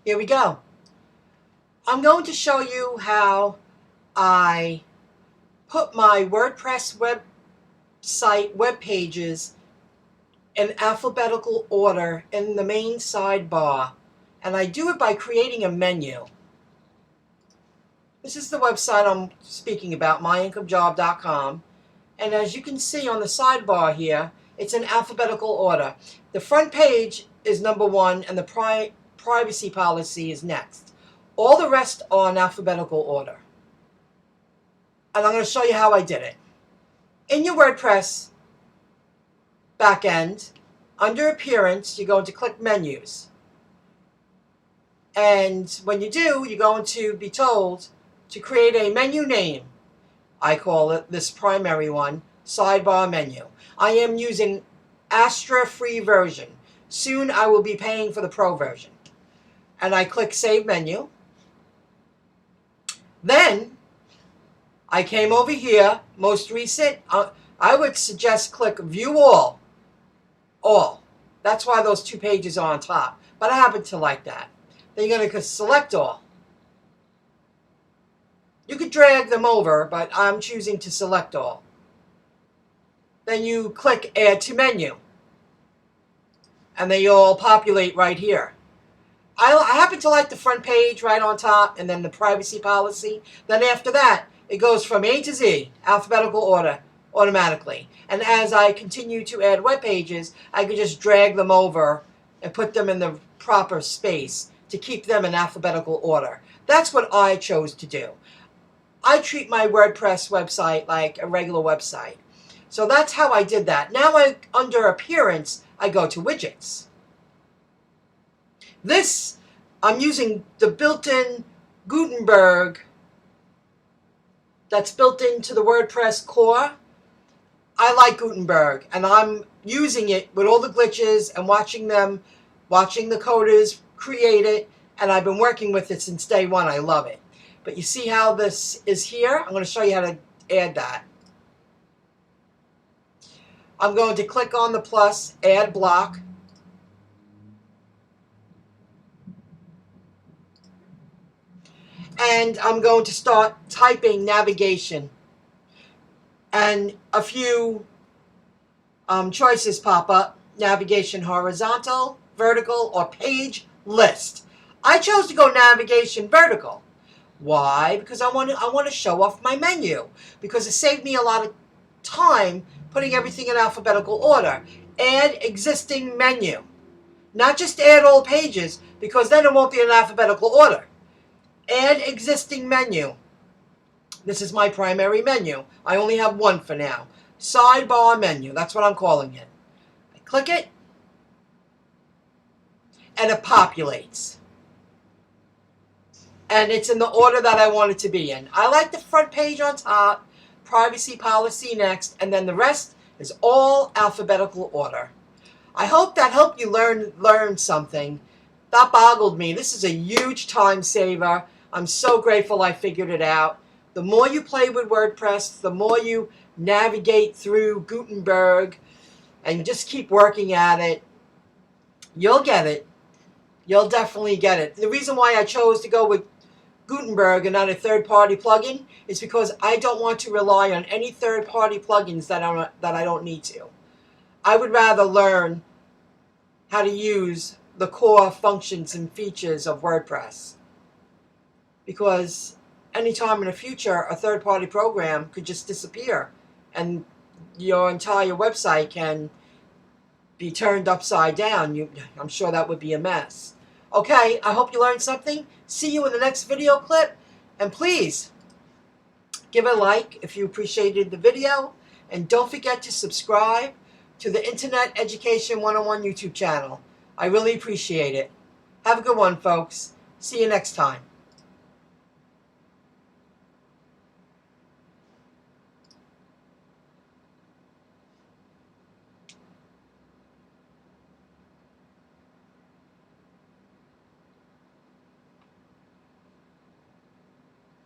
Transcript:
Here we go. I'm going to show you how I put my WordPress website web pages in alphabetical order in the main sidebar. And I do it by creating a menu. This is the website I'm speaking about, MyIncomeJob.com. And as you can see on the sidebar here, it's in alphabetical order. The front page is number 1 and the privacy policy is next. All the rest are in alphabetical order. And I'm going to show you how I did it. In your WordPress backend, under Appearance, you're going to click Menus. And when you do, you're going to be told to create a menu name. I call it, this primary one, Sidebar Menu. I am using Astra free version. Soon I will be paying for the Pro version. And I click Save Menu. Then I came over here, most recent. I would suggest click View All. All. That's why those 2 pages are on top. But I happen to like that. Then you're going to select All. You could drag them over, but I'm choosing to select all. Then you click Add to Menu. And they all populate right here. I happen to like the front page right on top and then the privacy policy. Then after that, it goes from A to Z, alphabetical order, automatically. And as I continue to add web pages, I can just drag them over and put them in the proper space to keep them in alphabetical order. That's what I chose to do. I treat my WordPress website like a regular website. So that's how I did that. Now under Appearance, I go to Widgets. This, I'm using the built-in Gutenberg that's built into the WordPress core. I like Gutenberg, and I'm using it with all the glitches and watching the coders create it, and I've been working with it since day one. I love it. But you see how this is here? I'm going to show you how to add that. I'm going to click on the plus, Add Block. And I'm going to start typing navigation. And a few choices pop up. Navigation horizontal, vertical, or page list. I chose to go navigation vertical. Why? Because I want to show off my menu. Because it saved me a lot of time putting everything in alphabetical order. Add existing menu. Not just add all pages, because then it won't be in alphabetical order. Add existing menu. This is my primary menu. I only have one for now. Sidebar menu. That's what I'm calling it. I click it, and it populates. And it's in the order that I want it to be in. I like the front page on top, privacy policy next, and then the rest is all alphabetical order. I hope that helped you learn something. That boggled me. This is a huge time saver. I'm so grateful I figured it out. The more you play with WordPress, the more you navigate through Gutenberg and just keep working at it, you'll get it. You'll definitely get it. The reason why I chose to go with Gutenberg and not a third-party plugin is because I don't want to rely on any third-party plugins that I don't need to. I would rather learn how to use the core functions and features of WordPress. Because anytime in the future, a third-party program could just disappear and your entire website can be turned upside down. I'm sure that would be a mess. Okay, I hope you learned something. See you in the next video clip. And please, give a like if you appreciated the video. And don't forget to subscribe to the Internet Education 101 YouTube channel. I really appreciate it. Have a good one, folks. See you next time.